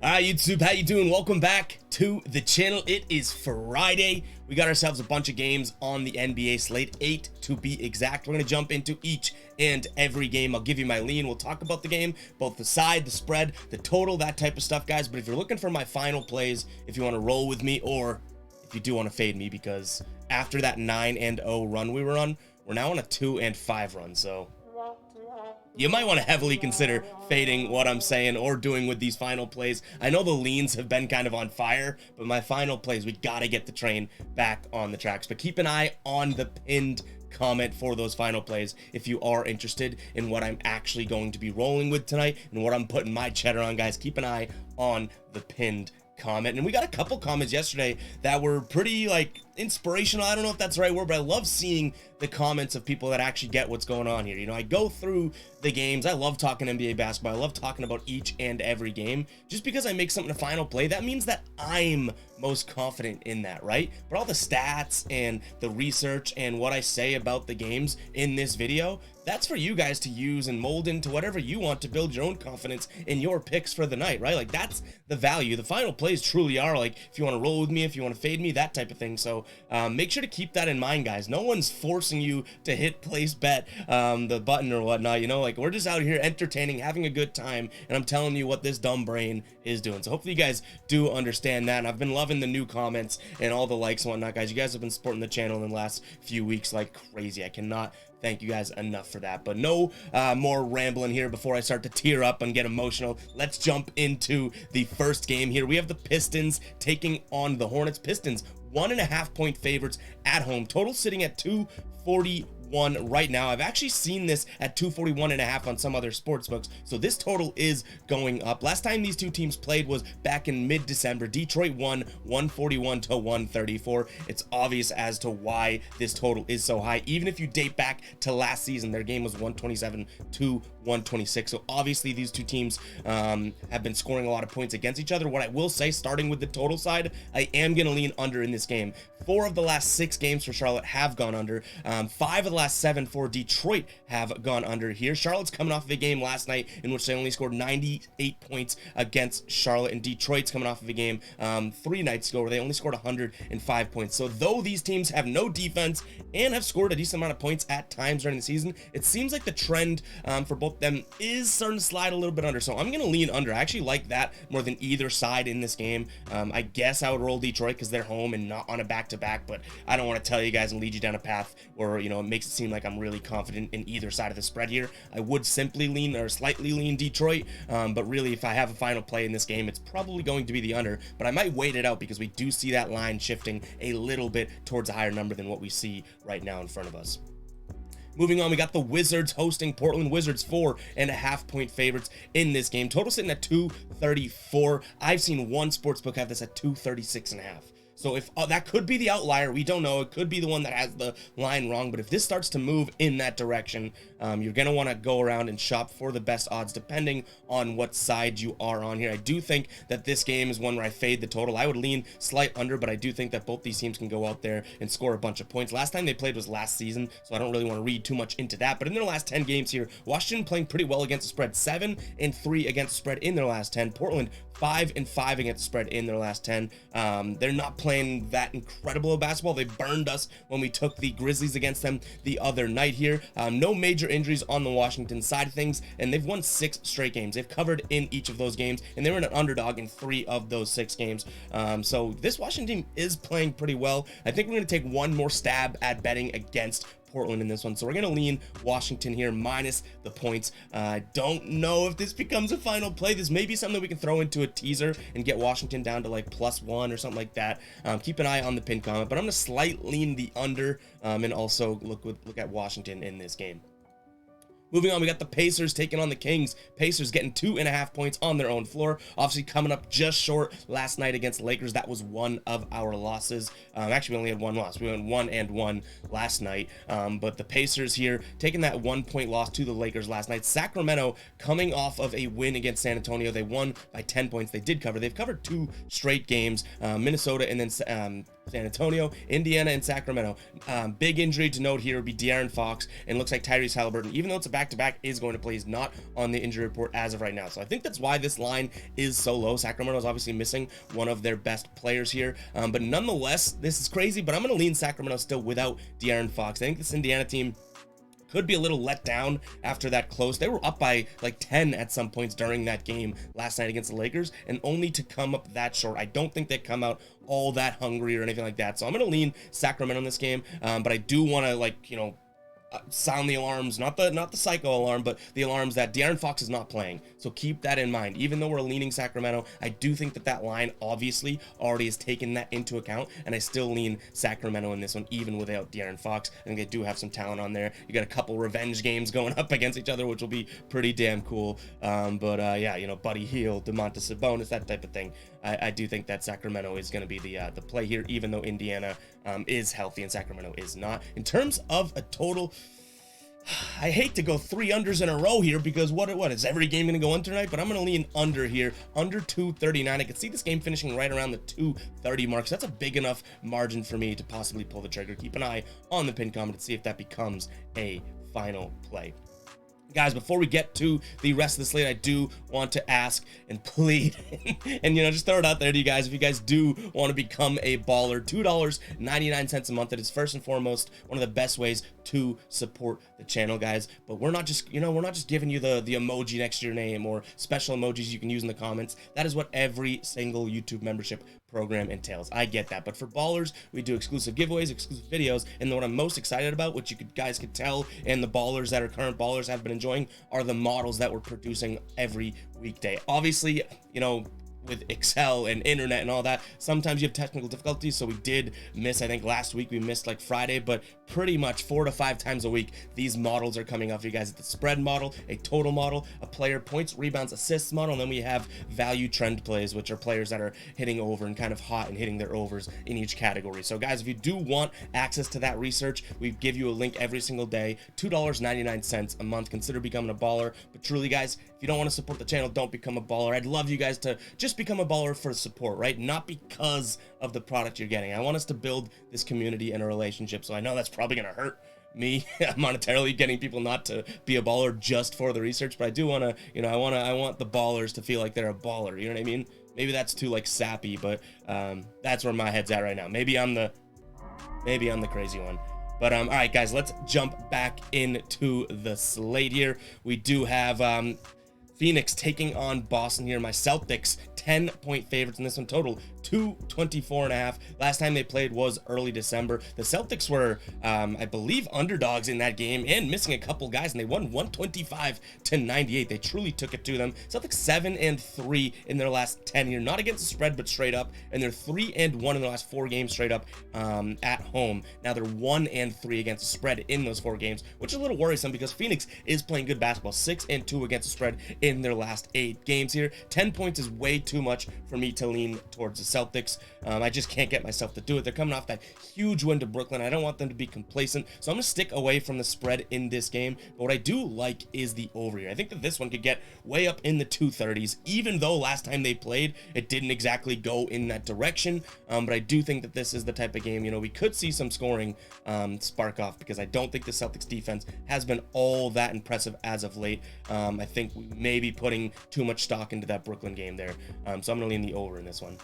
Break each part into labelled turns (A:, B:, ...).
A: Hi YouTube, how you doing? Welcome back to the channel. It is Friday. We got ourselves a bunch of games on the NBA slate, 8 to be exact. We're going to jump into each and every game. I'll give you my lean. We'll talk about the game, both the side, the spread, the total, that type of stuff, guys. But if you're looking for my final plays, if you want to roll with me, or if you do want to fade me, because after that 9-0 run we were on, we're now on a 2-5 run, so you might want to heavily consider fading what I'm saying or doing with these final plays. I know the leans have been kind of on fire, but my final plays, we got to get the train back on the tracks. But keep an eye on the pinned comment for those final plays if you are interested in what I'm actually going to be rolling with tonight and what I'm putting my cheddar on, guys. Keep an eye on the pinned comment. And we got a couple comments yesterday that were pretty like inspirational. I don't know if that's the right word, but I love seeing the comments of people that actually get what's going on here. You know, I go through the games. I love talking NBA basketball. I love talking about each and every game. Just because I make something a final play, that means that I'm most confident in that, right? But all the stats and the research and what I say about the games in this video, that's for you guys to use and mold into whatever you want to build your own confidence in your picks for the night, right? Like, that's the value. The final plays truly are like, if you want to roll with me, if you want to fade me, that type of thing. So make sure to keep that in mind, guys. No one's forcing you to hit place bet, the button or whatnot. You know, like, we're just out here entertaining, having a good time, and I'm telling you what this dumb brain is doing. So hopefully you guys do understand that. And I've been loving the new comments and all the likes and whatnot, guys. You guys have been supporting the channel in the last few weeks like crazy. I cannot thank you guys enough for that. But no more rambling here before I start to tear up and get emotional. Let's jump into the first game here. We have the Pistons taking on the Hornets. Pistons 1.5 point favorites at home. Total sitting at 241 right now. I've actually seen this at 241.5 on some other sports books, so this total is going up. Last time these two teams played was back in mid-December. Detroit won 141 to 134. It's obvious as to why this total is so high. Even if you date back to last season, their game was 127 to 126. So obviously these two teams have been scoring a lot of points against each other. What I will say, starting with the total side, I am going to lean under in this game. 4 of the last 6 games for Charlotte have gone under. 5 of the last 7 for Detroit have gone under here. Charlotte's coming off of a game last night in which they only scored 98 points against Charlotte, and Detroit's coming off of a game 3 nights ago where they only scored 105 points. So though these teams have no defense and have scored a decent amount of points at times during the season, it seems like the trend for both them is starting to slide a little bit under. So I'm going to lean under. I actually like that more than either side in this game. I guess I would roll Detroit because they're home and not on a back-to-back, but I don't want to tell you guys and lead you down a path where, you know, it makes it seem like I'm really confident in either side of the spread here. I would simply lean or slightly lean Detroit, but really if I have a final play in this game, it's probably going to be the under, but I might wait it out because we do see that line shifting a little bit towards a higher number than what we see right now in front of us. Moving on, we got the Wizards hosting Portland. Wizards 4.5 point favorites in this game. Total sitting at 234. I've seen one sportsbook have this at 236.5. So if that could be the outlier, we don't know. It could be the one that has the line wrong. But if this starts to move in that direction, you're going to want to go around and shop for the best odds depending on what side you are on here. I do think that this game is one where I fade the total. I would lean slight under, but I do think that both these teams can go out there and score a bunch of points. Last time they played was last season, so I don't really want to read too much into that. But in their last 10 games here, Washington playing pretty well against the spread. 7-3 against the spread in their last 10. Portland 5-5 against the spread in their last 10. They're not playing that incredible of basketball. They burned us when we took the Grizzlies against them the other night here. No major injuries on the Washington side of things, and they've won 6 straight games. They've covered in each of those games, and they were an underdog in 3 of those 6 games. So this Washington team is playing pretty well. I think we're going to take one more stab at betting against Portland in this one, so we're going to lean Washington here minus the points. I don't know if this becomes a final play. This may be something that we can throw into a teaser and get Washington down to like +1 or something like that. Keep an eye on the pin comment, but I'm going to slight lean the under and also look at Washington in this game. Moving on, we got the Pacers taking on the Kings. Pacers getting 2.5 points on their own floor. Obviously coming up just short last night against Lakers. That was one of our losses. Actually, we only had one loss. We went 1-1 last night. But the Pacers here taking that 1-point loss to the Lakers last night. Sacramento coming off of a win against San Antonio. They won by 10 points. They did cover. They've covered 2 straight games. Minnesota and then San Antonio, Indiana, and Sacramento. Big injury to note here would be De'Aaron Fox, and looks like Tyrese Halliburton, even though it's a back-to-back, is going to play. He's not on the injury report as of right now. So I think that's why this line is so low. Sacramento is obviously missing one of their best players here, but nonetheless, this is crazy, but I'm going to lean Sacramento still without De'Aaron Fox. I think this Indiana team could be a little let down after that close. They were up by like 10 at some points during that game last night against the Lakers, and only to come up that short. I don't think they come out all that hungry or anything like that. So I'm going to lean Sacramento in this game, but I do want to, like, you know, sound the alarms, not the psycho alarm, but the alarms that De'Aaron Fox is not playing. So keep that in mind. Even though we're leaning Sacramento, I do think that line obviously already has taken that into account, and I still lean Sacramento in this one, even without De'Aaron Fox. I think they do have some talent on there. You got a couple revenge games going up against each other, which will be pretty damn cool. Yeah, you know, Buddy Hield, Domantas Sabonis, that type of thing. I do think that Sacramento is going to be the play here, even though Indiana is healthy and Sacramento is not. In terms of a total, I hate to go 3 unders in a row here, because what is every game going to go under tonight? But I'm going to lean under here, under 239. I could see this game finishing right around the 230 mark. So that's a big enough margin for me to possibly pull the trigger. Keep an eye on the pin comment to see if that becomes a final play. Guys, before we get to the rest of the slate, I do want to ask and plead and, you know, just throw it out there to you guys. If you guys do want to become a baller, $2.99 a month. It is first and foremost one of the best ways to support the channel, guys. But we're not just, you know, we're not just giving you the emoji next to your name or special emojis you can use in the comments. That is what every single YouTube membership program entails. I get that, but for ballers, we do exclusive giveaways, exclusive videos, and what I'm most excited about, which you guys could tell, and the ballers that are current ballers have been enjoying, are the models that we're producing every weekday. Obviously, you know, with Excel and internet and all that, sometimes you have technical difficulties, so we did miss, I think last week we missed like Friday, but pretty much 4 to 5 times a week these models are coming up for you guys. It's the spread model, a total model, a player points, rebounds, assists model, and then we have value trend plays, which are players that are hitting over and kind of hot and hitting their overs in each category. So guys, if you do want access to that research, we give you a link every single day, $2.99 a month. Consider becoming a baller. But truly, guys, if you don't want to support the channel, don't become a baller. I'd love you guys to just become a baller for support, right? Not because of the product you're getting. I want us to build this community and a relationship. So I know that's probably going to hurt me monetarily, getting people not to be a baller just for the research, but I do want to, you know, I want the ballers to feel like they're a baller. You know what I mean? Maybe that's too like sappy, but that's where my head's at right now. Maybe I'm the crazy one. But all right, guys, let's jump back into the slate here. We do have Phoenix taking on Boston here. My Celtics 10-point favorites in this one, total 224.5. Last time they played was early December. The Celtics were, I believe, underdogs in that game and missing a couple guys, and they won 125-98. They truly took it to them. Celtics 7-3 in their last 10 here, not against the spread, but straight up, and they're 3-1 in their last 4 games straight up at home. Now they're 1-3 against the spread in those 4 games, which is a little worrisome because Phoenix is playing good basketball. 6-2 against the spread in their last 8 games here. 10 points is way too much for me to lean towards the Celtics. I just can't get myself to do it. They're coming off that huge win to Brooklyn. I don't want them to be complacent, so I'm going to stick away from the spread in this game. But what I do like is the over here. I think that this one could get way up in the 230s, even though last time they played, it didn't exactly go in that direction. But I do think that this is the type of game, you know, we could see some scoring spark off, because I don't think the Celtics defense has been all that impressive as of late. I think we may be putting too much stock into that Brooklyn game there. So I'm going to lean the over in this one.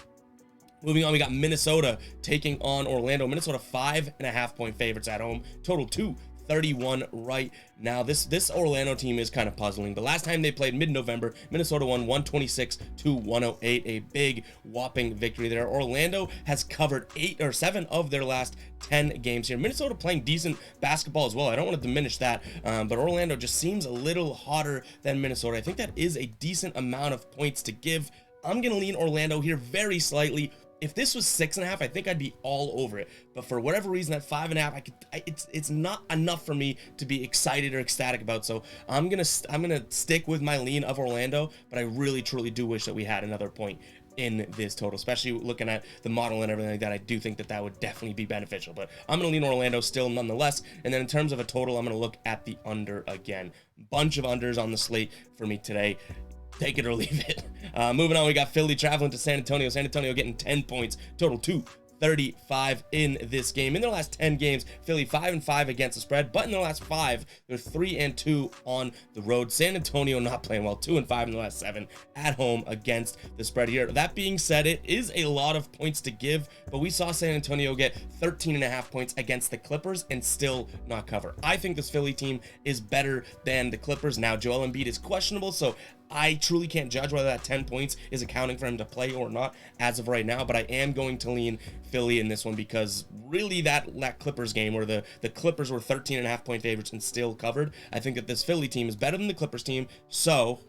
A: Moving on, we got Minnesota taking on Orlando. Minnesota 5.5-point favorites at home. Total 231 right now. This Orlando team is kind of puzzling. The last time they played mid-November, Minnesota won 126-108, a big whopping victory there. Orlando has covered 7 of their last 10 games here. Minnesota playing decent basketball as well. I don't want to diminish that, but Orlando just seems a little hotter than Minnesota. I think that is a decent amount of points to give. I'm going to lean Orlando here very slightly. If this was 6.5, I think I'd be all over it. But for whatever reason, at 5.5, it's not enough for me to be excited or ecstatic about. So I'm gonna stick with my lean of Orlando. But I really, truly do wish that we had another point in this total, especially looking at the model and everything like that. I do think that would definitely be beneficial. But I'm gonna lean Orlando still, nonetheless. And then in terms of a total, I'm gonna look at the under again. Bunch of unders on the slate for me today. Take it or leave it. Moving on, we got Philly traveling to San Antonio. San Antonio getting 10 points, total 35 in this game. In their last 10 games, Philly 5-5 against the spread, but in their last 5, they're 3-2 on the road. San Antonio not playing well, 2-5 in the last 7 at home against the spread here. That being said, it is a lot of points to give, but we saw San Antonio get 13.5 points against the Clippers and still not cover. I think this Philly team is better than the Clippers. Now, Joel Embiid is questionable, so I truly can't judge whether that 10 points is accounting for him to play or not as of right now, but I am going to lean Philly in this one because really that Clippers game where the Clippers were 13.5 point favorites and still covered, I think that this Philly team is better than the Clippers team, so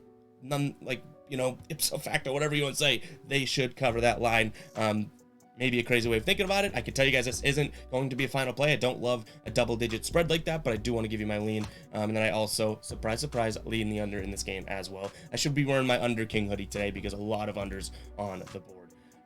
A: none, like, you know, ipso facto, whatever you want to say, they should cover that line. Maybe a crazy way of thinking about it. I can tell you guys this isn't going to be a final play. I don't love a double-digit spread like that, but I do want to give you my lean. And then I also, surprise, surprise, lean the under in this game as well. I should be wearing my Under King hoodie today because a lot of unders on the board.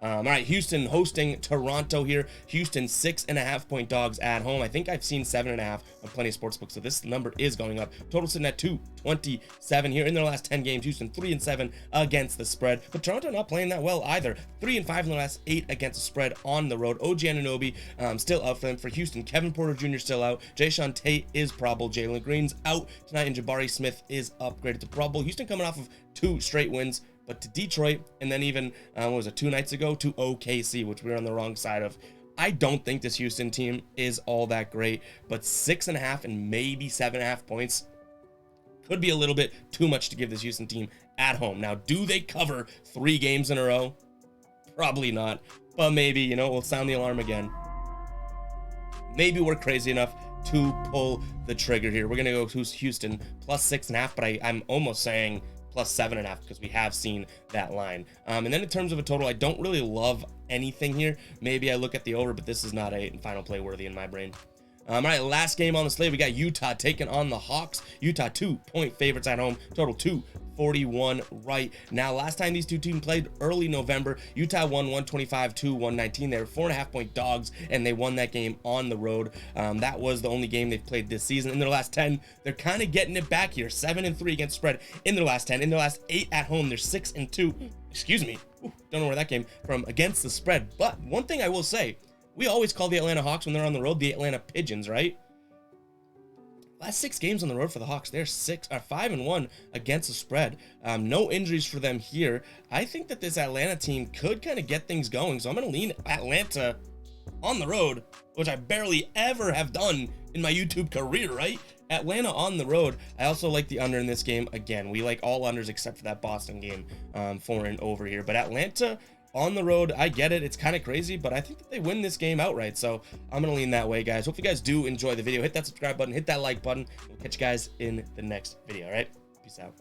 A: All right, Houston hosting Toronto here. Houston 6.5 point dogs at home. I think I've seen 7.5 on plenty of sportsbooks, so this number is going up. Total sitting at 227 here. In their last 10 games, Houston 3-7 against the spread, but Toronto not playing that well either. 3-5 in the last 8 against the spread on the road. OG Anunoby still out for them. For Houston, Kevin Porter Jr. still out. Jayshawn Tate is probable. Jalen Green's out tonight, and Jabari Smith is upgraded to probable. Houston coming off of 2 straight wins, but to Detroit, and then even, what was it, 2 nights ago, to OKC, which we were on the wrong side of. I don't think this Houston team is all that great, but 6.5 and maybe 7.5 points could be a little bit too much to give this Houston team at home. Now, do they cover 3 games in a row? Probably not, but maybe, you know, we'll sound the alarm again. Maybe we're crazy enough to pull the trigger here. We're going to go to Houston plus 6.5, but I'm almost saying plus 7.5 because we have seen that line. And then in terms of a total, I don't really love anything here. Maybe I look at the over, but this is not a final play worthy in my brain. All right, last game on the slate, we got Utah taking on the Hawks. Utah 2-point favorites at home, total 241 right now. Last time these two teams played, early November, Utah won 125-119. They were 4.5 point dogs, and they won that game on the road. That was the only game they've played this season. In their last 10, they're kind of getting it back here. 7-3 against spread in their last 10. In their last 8 at home, they're 6-2. Excuse me. Ooh, don't know where that came from against the spread. But one thing I will say, we always call the Atlanta Hawks when they're on the road the Atlanta Pigeons, right? Last 6 games on the road for the Hawks, they're 5-1 against the spread. No injuries for them here. I think that this Atlanta team could kind of get things going, so I'm going to lean Atlanta on the road, which I barely ever have done in my YouTube career, right? Atlanta on the road. I also like the under in this game. Again, we like all unders except for that Boston game, 4 and over here. But Atlanta on the road, I get it. It's kind of crazy, but I think that they win this game outright. So I'm going to lean that way, guys. Hope you guys do enjoy the video. Hit that subscribe button, hit that like button. We'll catch you guys in the next video, all right? Peace out.